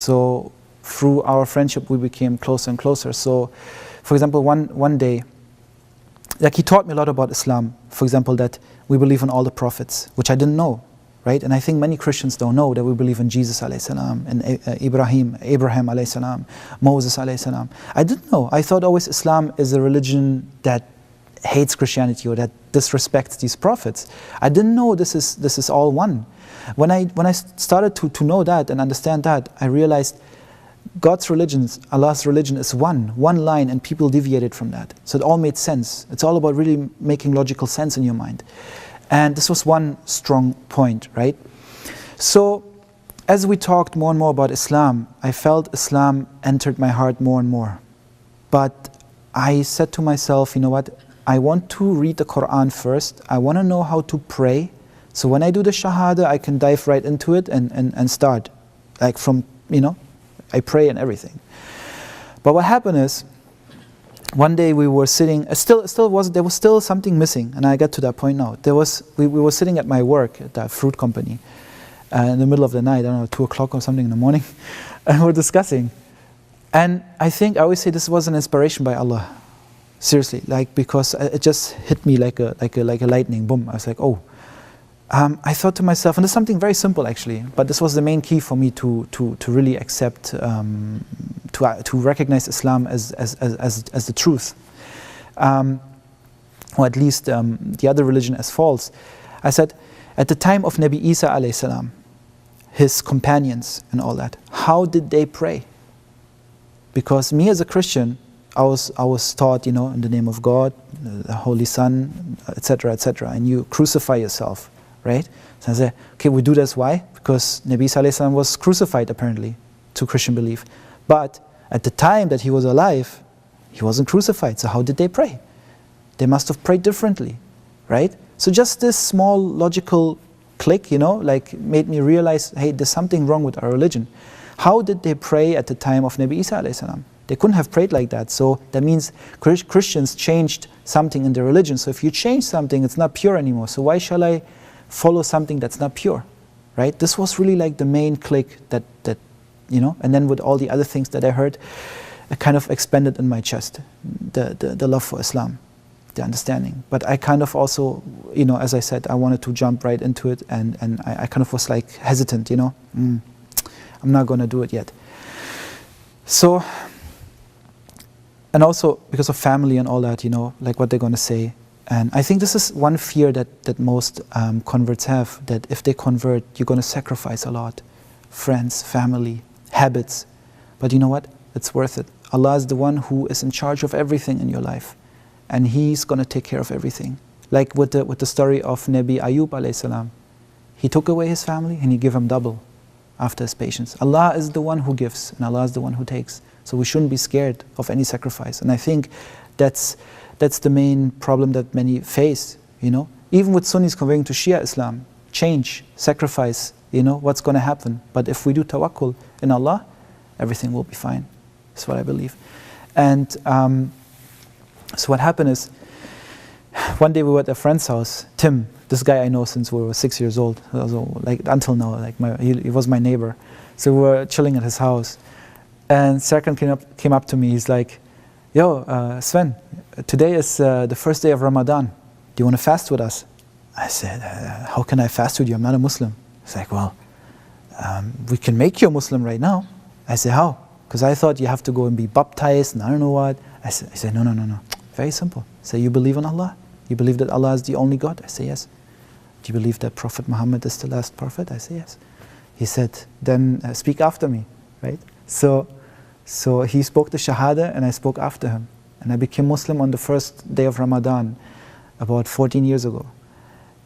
So through our friendship, we became closer and closer. So, for example, one day, like he taught me a lot about Islam. For example, that we believe in all the prophets, which I didn't know, right? And I think many Christians don't know that we believe in Jesus alayhi salam, and Abraham alayhi salam, Moses alayhi salam. I didn't know. I thought always Islam is a religion that hates Christianity or that disrespects these prophets. I didn't know this is all one. When I started to know that and understand that, I realized God's religion, Allah's religion is one line, and people deviated from that. So it all made sense. It's all about really making logical sense in your mind. And this was one strong point, right? So as we talked more and more about Islam, I felt Islam entered my heart more and more. But I said to myself, you know what? I want to read the Quran first. I want to know how to pray. So when I do the Shahada, I can dive right into it and start. Like from, I pray and everything. But what happened is, one day we were sitting, there was still something missing, and I get to that point now. We were sitting at my work at that fruit company in the middle of the night, I don't know, 2 o'clock or something in the morning, and we're discussing. And I always say this was an inspiration by Allah. Seriously, because it just hit me like a lightning, boom. I was like, oh. I thought to myself, and it's something very simple actually, but this was the main key for me to really accept, to recognize Islam as the truth, or at least the other religion as false. I said, at the time of Nabi Isa alayhi salam, his companions and all that, how did they pray? Because me as a Christian, I was taught, in the name of God, the Holy Son, etc., etc., and you crucify yourself. Right? So I say, okay, we do this. Why? Because Nabi Isa alayhi salam was crucified apparently to Christian belief. But at the time that he was alive, he wasn't crucified. So how did they pray? They must have prayed differently, right? So just this small logical click, made me realize, hey, there's something wrong with our religion. How did they pray at the time of Nabi Isa alayhi salam? They couldn't have prayed like that. So that means Christians changed something in their religion. So if you change something, it's not pure anymore. So why shall I follow something that's not pure, right? This was really like the main click that and then with all the other things that I heard, it kind of expanded in my chest, the love for Islam, the understanding. But I kind of also, as I said, I wanted to jump right into it, and I kind of was like hesitant, I'm not going to do it yet. So, and also because of family and all that, like what they're going to say. And I think this is one fear that most converts have, that if they convert, you're going to sacrifice a lot. Friends, family, habits. But you know what? It's worth it. Allah is the one who is in charge of everything in your life. And He's going to take care of everything. Like with the story of Nabi Ayub alayhi salam. He took away his family and He gave him double after his patience. Allah is the one who gives and Allah is the one who takes. So we shouldn't be scared of any sacrifice. And I think that's the main problem that many face, Even with Sunnis converting to Shia Islam, change, sacrifice, what's going to happen. But if we do tawakkul in Allah, everything will be fine. That's what I believe. And so what happened is, one day we were at a friend's house, Tim, this guy I know since we were 6 years old, so until now, he was my neighbor. So we were chilling at his house. And Serkan came up to me, he's like, yo, Sven, today is the first day of Ramadan. Do you want to fast with us? I said, how can I fast with you? I'm not a Muslim. He's like, well, we can make you a Muslim right now. I said, how? Because I thought you have to go and be baptized and I don't know what. He said, no. Very simple. Say, you believe in Allah? You believe that Allah is the only God? I say, yes. Do you believe that Prophet Muhammad is the last prophet? I say, yes. He said, then speak after me, right? So he spoke the Shahada and I spoke after him. And I became Muslim on the first day of Ramadan, about 14 years ago.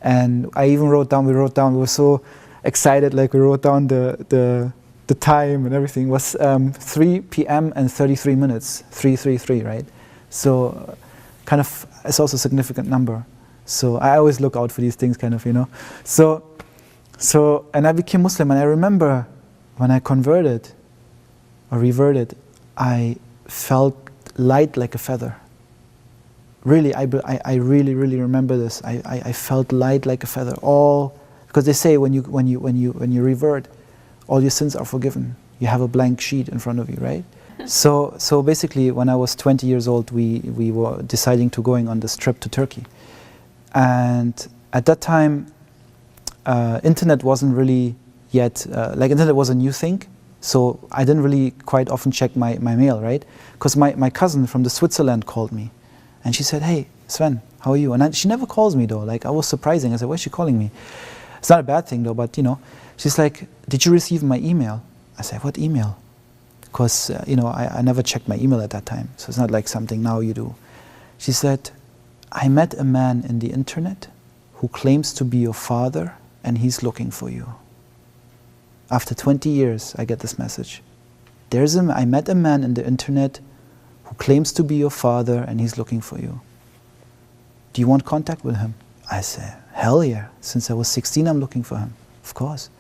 And I even we wrote down, we were so excited, we wrote down the time and everything. It was 3 p.m. and 33 minutes, 333, right? So kind of, it's also a significant number. So I always look out for these things, So, and I became Muslim, and I remember when I converted, or reverted, I felt light like a feather. Really, I really remember this. I felt light like a feather. Because they say when you revert, all your sins are forgiven. You have a blank sheet in front of you, right? So basically, when I was 20 years old, we were deciding to going on this trip to Turkey. And at that time, internet wasn't really yet, internet was a new thing. So I didn't really quite often check my mail, right? Because my cousin from the Switzerland called me. And she said, hey, Sven, how are you? And she never calls me though. Like, I was surprising. I said, why is she calling me? It's not a bad thing though, but she's like, did you receive my email? I said, what email? Because, I never checked my email at that time. So it's not like something now you do. She said, I met a man in the internet who claims to be your father and he's looking for you. After 20 years, I get this message. I met a man in the internet who claims to be your father and he's looking for you. Do you want contact with him? I said, hell yeah. Since I was 16, I'm looking for him. Of course.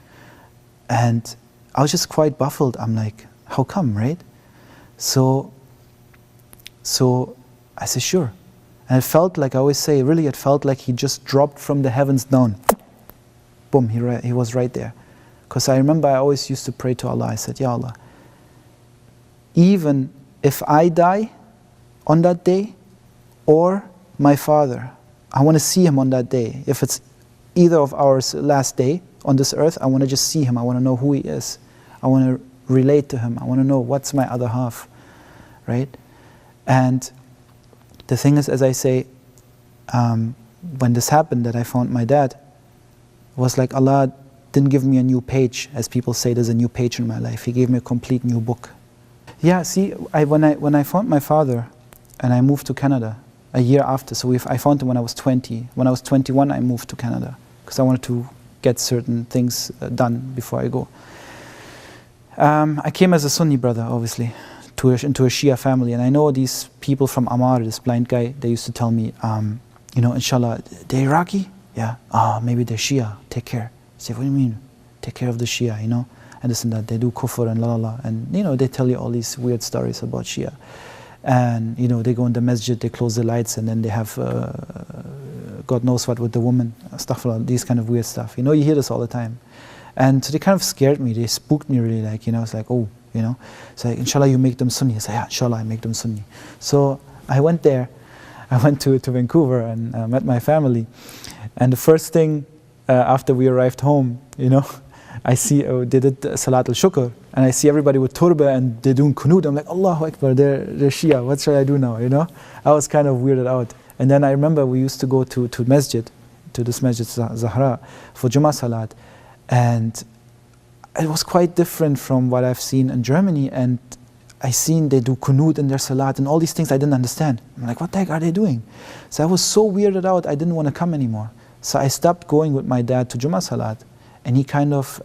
And I was just quite baffled. I'm like, how come, right? So I said, sure. And it felt like, I always say, really, it felt like he just dropped from the heavens down. Boom, he was right there. Because I remember I always used to pray to Allah. I said, Ya Allah, even if I die on that day, or my father, I want to see him on that day. If it's either of our last day on this earth, I want to just see him. I want to know who he is. I want to relate to him. I want to know what's my other half, right? And the thing is, as I say, when this happened, that I found my dad, it was like Allah didn't give me a new page, as people say there's a new page in my life. He gave me a complete new book. Yeah, see, when I found my father and I moved to Canada a year after, so I found him when I was 20. When I was 21, I moved to Canada because I wanted to get certain things done before I go. I came as a Sunni brother, obviously, into a Shia family. And I know these people from Ammar, this blind guy, they used to tell me, inshallah, they're Iraqi? Yeah. Maybe they're Shia. Take care. I say, what do you mean? Take care of the Shia, and this and that. They do kufr and la la la. And, they tell you all these weird stories about Shia. And, they go in the masjid, they close the lights, and then they have God knows what with the woman, astaghfirullah, these kind of weird stuff. You hear this all the time. And so they kind of scared me. They spooked me really, like, it's like, oh, it's like, inshallah, you make them Sunni. I said, yeah, inshallah, I make them Sunni. So I went there. I went to Vancouver and met my family. And the first thing after we arrived home, I see they did Salat al-Shukr, and I see everybody with turba and they're doing kunut. I'm like, Allahu Akbar, they're Shia. What should I do now? I was kind of weirded out. And then I remember we used to go to masjid, to this Masjid Zahra for Jummah Salat. And it was quite different from what I've seen in Germany. And I seen they do kunut in their salat and all these things I didn't understand. I'm like, what the heck are they doing? So I was so weirded out, I didn't want to come anymore. So I stopped going with my dad to Jummah Salat. And he kind of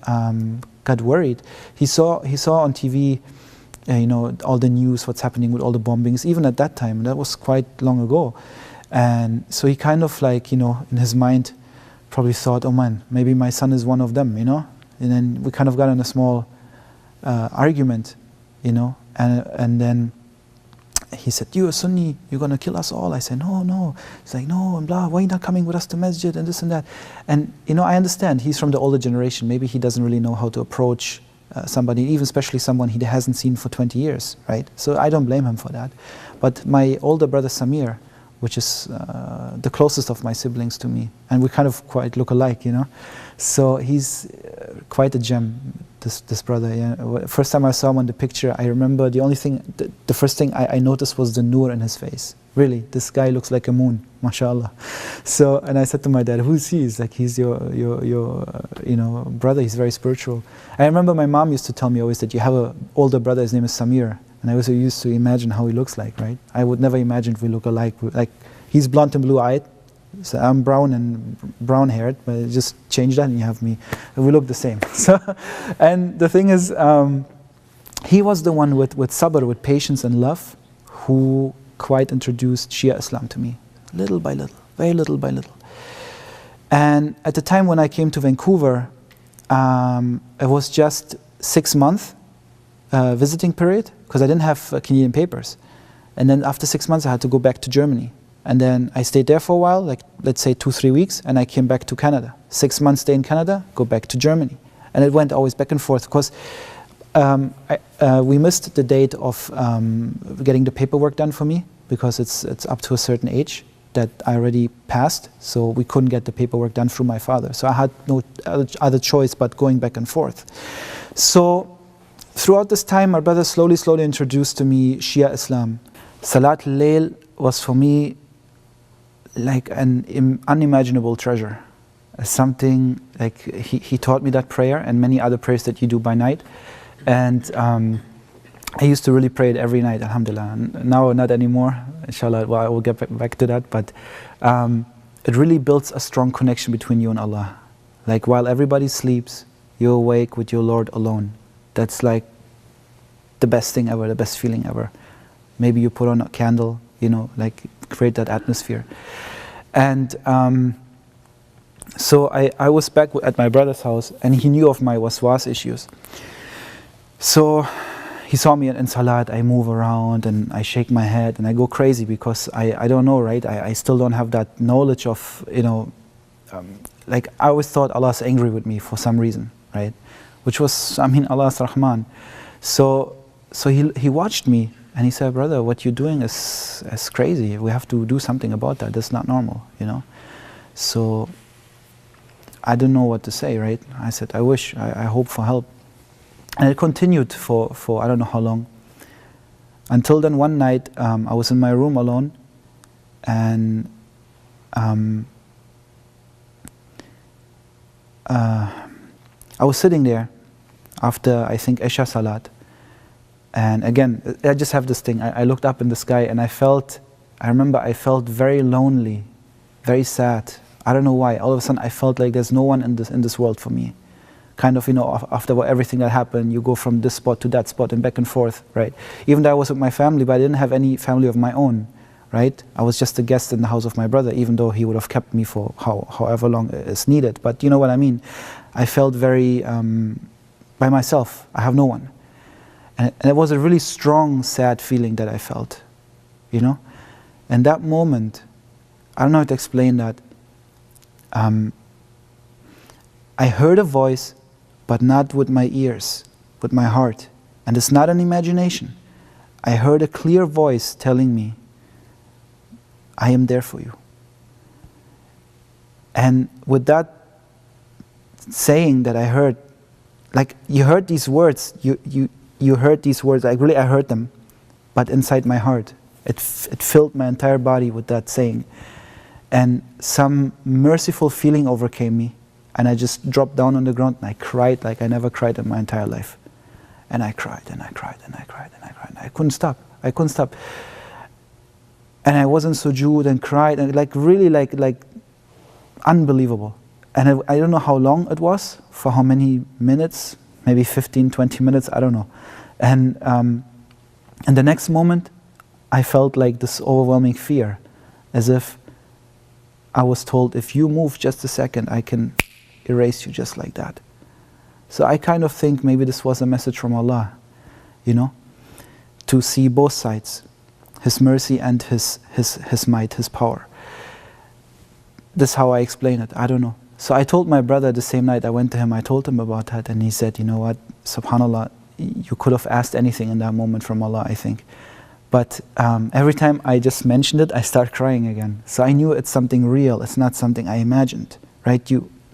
got worried. He saw on TV, all the news, what's happening with all the bombings, even at that time. That was quite long ago. And so he kind of like, in his mind, probably thought, oh man, maybe my son is one of them, And then we kind of got in a small argument, and then he said, you a Sunni, you're going to kill us all. I said, no. He's like, no, and blah, why are you not coming with us to masjid and this and that? And, I understand he's from the older generation. Maybe he doesn't really know how to approach somebody, even especially someone he hasn't seen for 20 years, right? So I don't blame him for that. But my older brother Samir, which is the closest of my siblings to me, and we kind of quite look alike, So he's quite a gem, this brother. Yeah. First time I saw him on the picture, I remember the first thing I noticed was the nur in his face. Really, this guy looks like a moon, mashallah. So, and I said to my dad, who's he? He's like, he's your brother. He's very spiritual. I remember my mom used to tell me always that you have an older brother. His name is Samir. And I also used to imagine how he looks like, right? I would never imagine if we look alike. Like, he's blonde and blue-eyed, so I'm brown and brown-haired, but just change that and you have me. We look the same. So, and the thing is, he was the one with sabr, with patience and love, who quite introduced Shia Islam to me, little by little, very little by little. And at the time when I came to Vancouver, it was just 6 months visiting period, because I didn't have Canadian papers. And then after 6 months, I had to go back to Germany. And then I stayed there for a while, like let's say 2-3 weeks, and I came back to Canada. 6 months stay in Canada, go back to Germany. And it went always back and forth, because we missed the date of getting the paperwork done for me, because it's up to a certain age that I already passed, so we couldn't get the paperwork done through my father. So I had no other choice but going back and forth. So throughout this time, my brother slowly introduced to me Shia Islam. Salat Layl was for me like an unimaginable treasure. Something like he taught me that prayer and many other prayers that you do by night. And I used to really pray it every night, alhamdulillah. Now not anymore, inshallah, well, I will get back to that. But it really builds a strong connection between you and Allah. Like while everybody sleeps, you're awake with your Lord alone. That's like the best thing ever, the best feeling ever. Maybe you put on a candle, you know, like create that atmosphere. And so I was back at my brother's house, and he knew of my waswas issues. So he saw me in salat, I move around and I shake my head and I go crazy because I don't know, right? I still don't have that knowledge of, you know, like I always thought Allah's angry with me for some reason, right? Which was, I mean, Allah's Rahman. So he watched me and he said, brother, what you're doing is crazy. We have to do something about that. That's not normal, you know? So I don't know what to say, right? I said, I wish, I hope for help. And it continued for I don't know how long. Until then one night, I was in my room alone, and I was sitting there after, I think, Isha Salat. And again, I just have this thing. I looked up in the sky and I remember I felt very lonely, very sad. I don't know why. All of a sudden I felt like there's no one in this world for me. Kind of, you know, after everything that happened, you go from this spot to that spot and back and forth, right? Even though I was with my family, but I didn't have any family of my own, right? I was just a guest in the house of my brother, even though he would have kept me for however long is needed. But you know what I mean? I felt very by myself. I have no one. And it was a really strong, sad feeling that I felt, you know? And that moment, I don't know how to explain that. I heard a voice, but not with my ears, with my heart. And it's not an imagination. I heard a clear voice telling me, I am there for you. And with that saying that I heard, like you heard these words, you heard these words, I heard them, but inside my heart, it filled my entire body with that saying. And some merciful feeling overcame me. And I just dropped down on the ground and I cried like I never cried in my entire life. And I cried and I cried and I cried and I cried. And I couldn't stop. I couldn't stop. And I was in sujood and cried and like really like unbelievable. And I don't know how long it was, for how many minutes, maybe 15, 20 minutes, I don't know. And the next moment, I felt like this overwhelming fear, as if I was told, if you move just a second, I can erase you just like that. So I kind of think maybe this was a message from Allah, you know, to see both sides, His mercy and His might, His power. That's how I explain it, I don't know. So I told my brother the same night, I went to him, I told him about that, and he said, you know what, subhanAllah, you could have asked anything in that moment from Allah, I think. But every time I just mentioned it, I start crying again. So I knew it's something real, it's not something I imagined, right?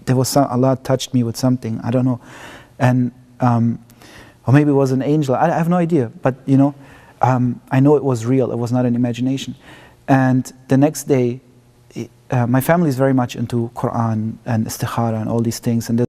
There was Allah touched me with something, I don't know. And, or maybe it was an angel, I have no idea. But you know, I know it was real, it was not an imagination. And the next day, my family is very much into Quran and istikhara and all these things. And